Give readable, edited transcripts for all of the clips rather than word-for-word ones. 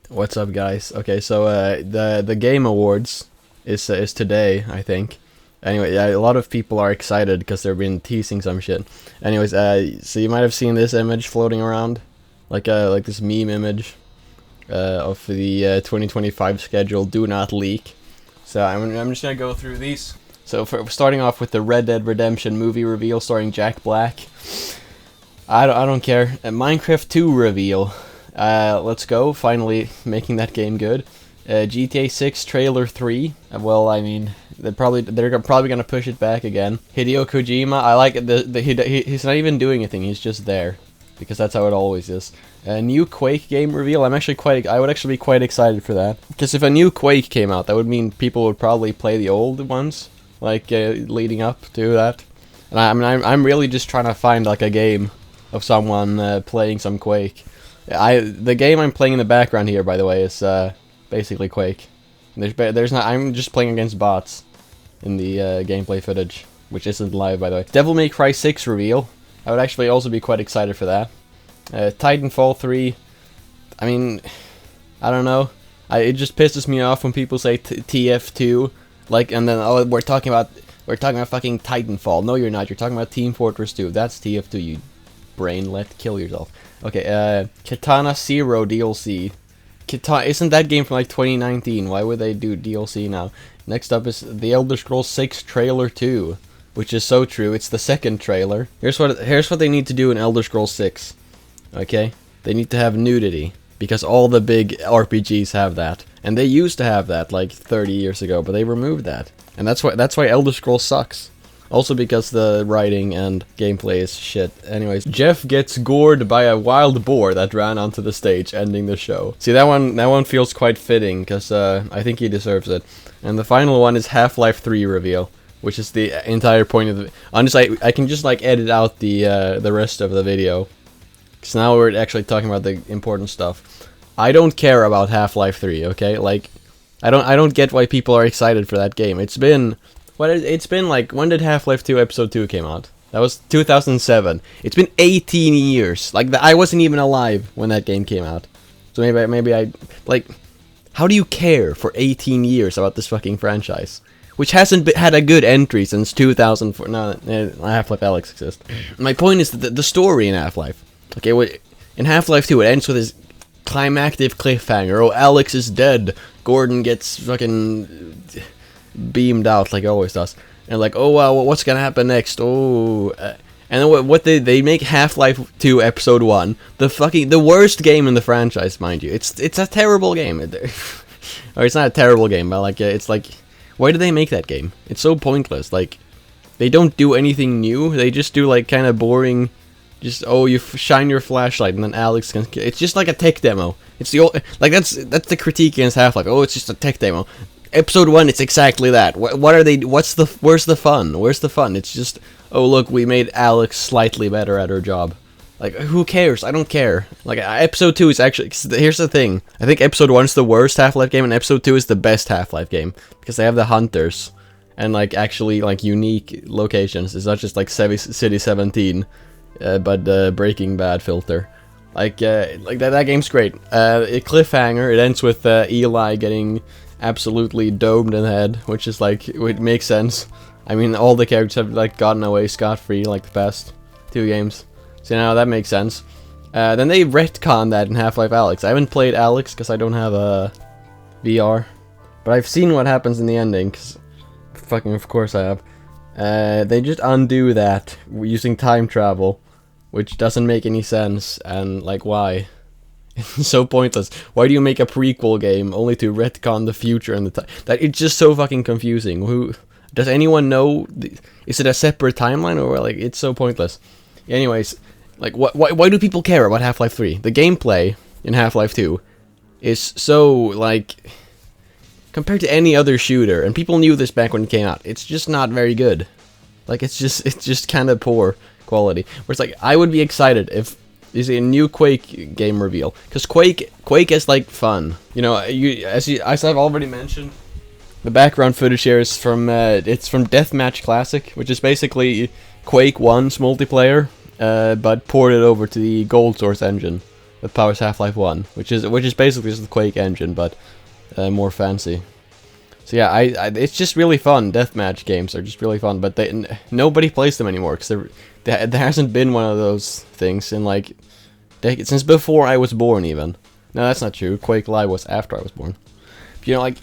What's up, guys? Okay, so the Game Awards is today, I think. Anyway, yeah, a lot of people are excited because they've been teasing some shit. Anyways, so you might have seen this image floating around, like this meme image of the 2025 schedule. Do not leak. So I'm just gonna go through these. So starting off with the Red Dead Redemption movie reveal starring Jack Black. I don't care. A Minecraft 2 reveal. Let's go. Finally making that game good. GTA 6 trailer 3. Well, I mean, they're probably gonna push it back again. Hideo Kojima. I like it. He's not even doing anything. He's just there because that's how it always is. A new Quake game reveal. I would actually be quite excited for that, because if a new Quake came out, that would mean people would probably play the old ones, like leading up to that. And I'm really just trying to find like a game of someone playing some Quake. The game I'm playing in the background here, by the way, is basically Quake. There's not. I'm just playing against bots in the gameplay footage, which isn't live, by the way. Devil May Cry 6 reveal. I would actually also be quite excited for that. Titanfall 3. I mean, I don't know. It just pisses me off when people say TF2, like, and then we're talking about fucking Titanfall. No, you're not. You're talking about Team Fortress 2. That's TF2. You brainlet, kill yourself. Okay, Katana Zero DLC. Isn't that game from like 2019? Why would they do DLC now? Next up is The Elder Scrolls 6 Trailer 2, which is so true. It's the second trailer. Here's what they need to do in Elder Scrolls 6. Okay, they need to have nudity, because all the big RPGs have that, and they used to have that like 30 years ago, but they removed that, and that's why Elder Scrolls sucks. Also because the writing and gameplay is shit. Anyways, Jeff gets gored by a wild boar that ran onto the stage, ending the show. See, that one feels quite fitting, because I think he deserves it. And the final one is Half-Life 3 reveal, which is the entire point of the... Honestly, I can just like edit out the rest of the video, because now we're actually talking about the important stuff. I don't care about Half-Life 3, okay? Like, I don't get why people are excited for that game. It's been like, when did Half-Life 2 Episode 2 came out? That was 2007. It's been 18 years. Like, I wasn't even alive when that game came out. So maybe I like, how do you care for 18 years about this fucking franchise, which hasn't had a good entry since 2004? No, Half-Life Alyx exists. My point is that the story in Half-Life. Okay, in Half-Life 2, it ends with this climactic cliffhanger. Oh, Alex is dead. Gordon gets fucking beamed out like it always does, and like, oh wow, what's gonna happen next? Oh, and then what they make Half-Life 2 Episode 1 the worst game in the franchise, mind you. It's a terrible game. Or it's not a terrible game, but like, it's like, why did they make that game? It's so pointless. Like, they don't do anything new. They just do like kind of boring. Just, oh, you shine your flashlight and then Alex can... It's just like a tech demo. It's the old... Like, that's the critique against Half-Life. Oh, it's just a tech demo. Episode 1, it's exactly that. What are they... Where's the fun? Where's the fun? It's just, oh, look, we made Alex slightly better at her job. Like, who cares? I don't care. Like, Episode 2 is actually... Here's the thing. I think Episode 1 is the worst Half-Life game, and Episode 2 is the best Half-Life game. Because they have the hunters. And, like, actually, like, unique locations. It's not just, like, City 17... but Breaking Bad filter. Like that game's great. A cliffhanger. It ends with Eli getting absolutely domed in the head, which is like, it makes sense. I mean, all the characters have like gotten away scot-free like the past 2 games, so now that makes sense. Then they retcon that in Half-Life Alyx. I haven't played Alyx because I don't have a VR, but I've seen what happens in the ending. Cause fucking, of course I have. They just undo that using time travel, which doesn't make any sense, and like, why? It's so pointless. Why do you make a prequel game only to retcon the future and the time? That it's just so fucking confusing. Who does anyone know? Is it a separate timeline, or like, it's so pointless? Anyways, like, why do people care about Half-Life 3? The gameplay in Half-Life 2 is so like, compared to any other shooter, and people knew this back when it came out, it's just not very good. Like, it's just kind of poor quality. Where it's like, I would be excited if there's a new Quake game reveal, because Quake is like fun. You know, as I've already mentioned, the background footage here is from it's from Deathmatch Classic, which is basically Quake 1's multiplayer, but ported over to the Gold Source engine. that powers Half-Life 1, which is basically just the Quake engine, but more fancy. So yeah, it's just really fun. Deathmatch games are just really fun, but nobody plays them anymore because there hasn't been one of those things in like decades, since before I was born even. No, that's not true. Quake Live was after I was born. You know, like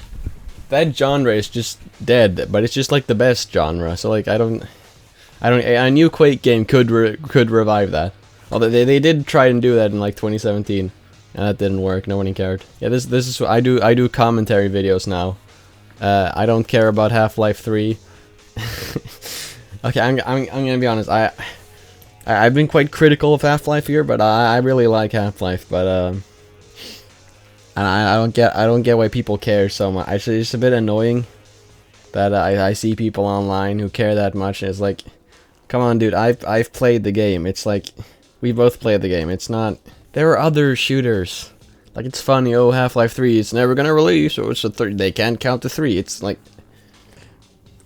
that genre is just dead, but it's just like the best genre. So like a new Quake game could revive that. Although they did try and do that in like 2017, and that didn't work. Nobody cared. Yeah, this is what I do. I do commentary videos now. I don't care about Half-Life 3. Okay, I'm gonna be honest. I've been quite critical of Half-Life here, but I really like Half-Life. But and I don't get why people care so much. Actually, it's a bit annoying that I see people online who care that much. And it's like, come on, dude. I've played the game. It's like we both played the game. It's not. There are other shooters. Like, it's funny, oh, Half-Life 3 is never gonna release, so it's a they can't count to 3. It's like,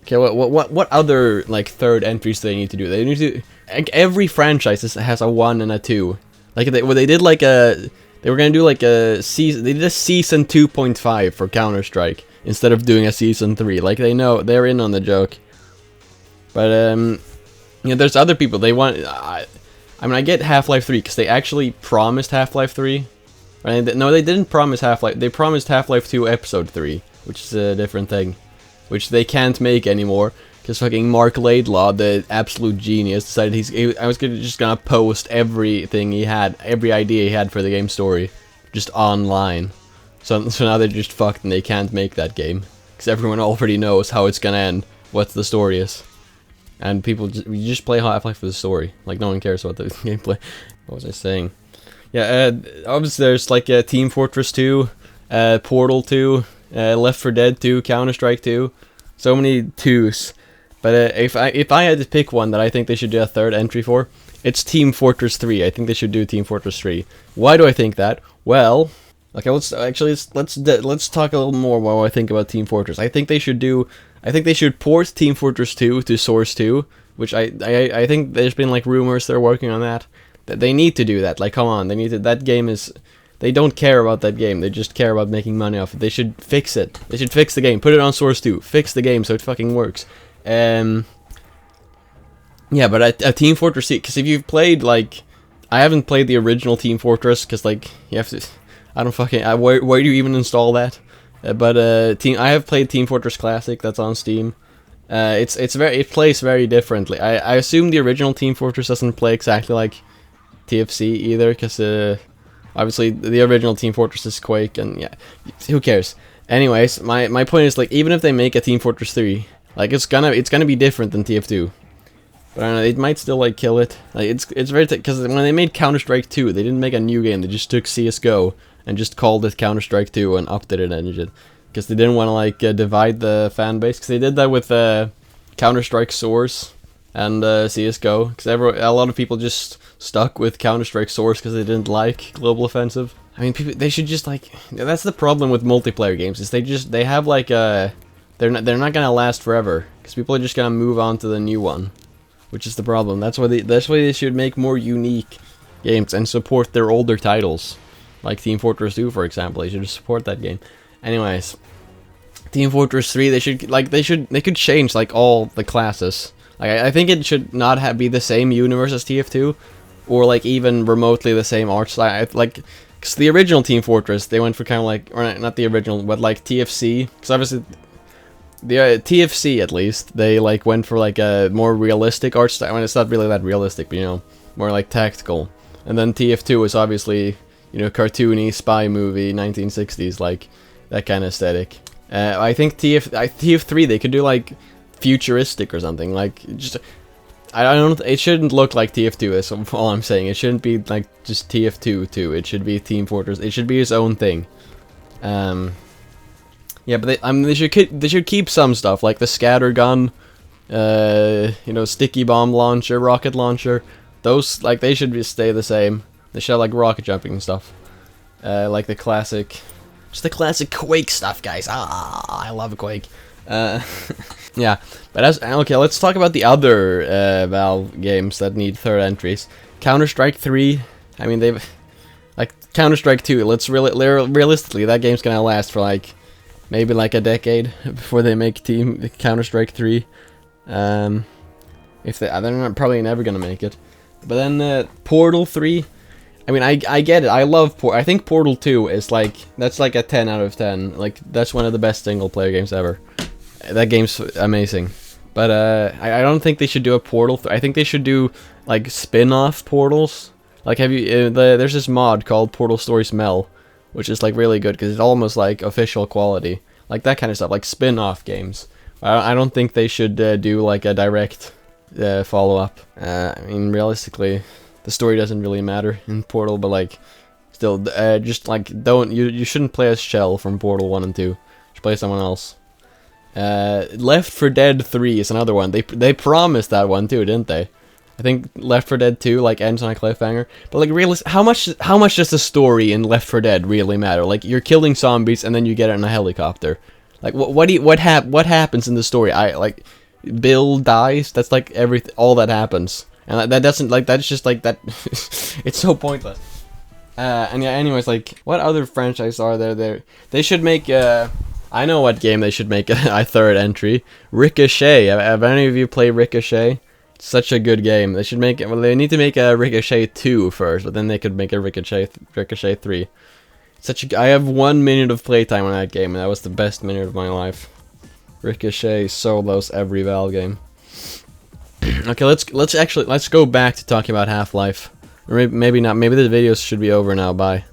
okay, what other like third entries do they need to do? They need to, like, every franchise has a 1 and a 2. Like they did like they were gonna do like a season. They did a season 2.5 for Counter-Strike instead of doing a season 3. Like they know they're in on the joke. But you know, there's other people they want. I mean, I get Half-Life 3 because they actually promised Half-Life 3. No, they didn't promise Half-Life. They promised Half-Life 2 Episode 3, which is a different thing, which they can't make anymore because fucking Mark Laidlaw, the absolute genius, decided I was just gonna post everything he had, every idea he had for the game story, just online. So now they're just fucked and they can't make that game because everyone already knows how it's gonna end, what the story is, and people you just play Half-Life for the story. Like no one cares about the gameplay. What was I saying? Yeah, obviously there's like Team Fortress 2, Portal 2, Left 4 Dead 2, Counter-Strike 2, so many 2s. But if I had to pick one that I think they should do a third entry for, it's Team Fortress 3. I think they should do Team Fortress 3. Why do I think that? Well, okay, let's talk a little more about what I think about Team Fortress. I think they should port Team Fortress 2 to Source 2, which I think there's been like rumors they're working on that. They need to do that. Like, come on, they need to. That game is. They don't care about that game. They just care about making money off it. They should fix it. They should fix the game. Put it on Source 2. Fix the game so it fucking works. Yeah, but a Team Fortress, because if you've played like, I haven't played the original Team Fortress because like you have to. I don't fucking. Where do you even install that? I have played Team Fortress Classic. That's on Steam. It plays very differently. I assume the original Team Fortress doesn't play exactly like TFC either, because obviously the original Team Fortress is Quake, and yeah, who cares? Anyways, my point is, like, even if they make a Team Fortress 3, like, it's gonna be different than TF2. But I don't know, it might still like kill it. Like it's very because when they made Counter-Strike 2, they didn't make a new game. They just took CS:GO and just called it Counter-Strike 2 and updated it engine, because they didn't want to like divide the fan base. Because they did that with Counter-Strike Source and CS:GO. Because a lot of people just stuck with Counter-Strike Source because they didn't like Global Offensive. I mean, they should just like. That's the problem with multiplayer games, is they have like a. They're not gonna last forever because people are just gonna move on to the new one, which is the problem. That's why they should make more unique games and support their older titles, like Team Fortress 2, for example. They should just support that game. Anyways, Team Fortress 3, they could change like all the classes. Like I think it should not be the same universe as TF2, or like even remotely the same art style. Like, because the original Team Fortress, they went for kind of like, or not the original, but like TFC. Because obviously, the TFC at least, they like went for like a more realistic art style. I mean, it's not really that realistic, but you know, more like tactical. And then TF2 is obviously, you know, cartoony spy movie 1960s, like that kind of aesthetic. I think TF3 they could do like futuristic or something, like just. I don't. It shouldn't look like TF2. Is all I'm saying. It shouldn't be like just TF2 too. It should be Team Fortress. It should be its own thing. Yeah, but they should keep some stuff like the scatter gun, you know, sticky bomb launcher, rocket launcher. Those, like, they should stay the same. They should have like rocket jumping and stuff, like the classic, just the classic Quake stuff, guys. I love Quake. Yeah, but okay, let's talk about the other Valve games that need third entries. Counter-Strike 3. I mean, Counter-Strike 2. Let's realistically, that game's gonna last for like maybe like a decade before they make Team Counter-Strike 3. If they're not probably never gonna make it. But then Portal 3. I mean, I get it. I love I think Portal 2 is like, that's like a 10 out of 10. Like, that's one of the best single-player games ever. That game's amazing. But I don't think they should do a Portal. I think they should do like spin-off Portals. Like, have you? There's this mod called Portal Story Smell, which is like really good because it's almost like official quality, like that kind of stuff, like spin-off games. I don't think they should do like a direct follow-up. I mean, realistically, the story doesn't really matter in Portal, but like, still, just like you shouldn't play as Shell from Portal 1 and 2. You should play someone else. Left 4 Dead 3 is another one. They promised that one too, didn't they? I think Left 4 Dead 2 like ends on a cliffhanger. But like, how much does the story in Left 4 Dead really matter? Like, you're killing zombies and then you get it in a helicopter. Like, what happens in the story? Bill dies. That's like all that happens, and that doesn't, like, that's just like that. It's so pointless. And yeah, anyways, like, what other franchise are there? They should make I know what game they should make a third entry. Ricochet. Have any of you played Ricochet? It's such a good game. They should make it. Well, they need to make a Ricochet 2 first, but then they could make a Ricochet 3. I have 1 minute of playtime on that game, and that was the best minute of my life. Ricochet solos every Valve game. Okay, let's go back to talking about Half-Life. Or maybe not. Maybe the videos should be over now. Bye.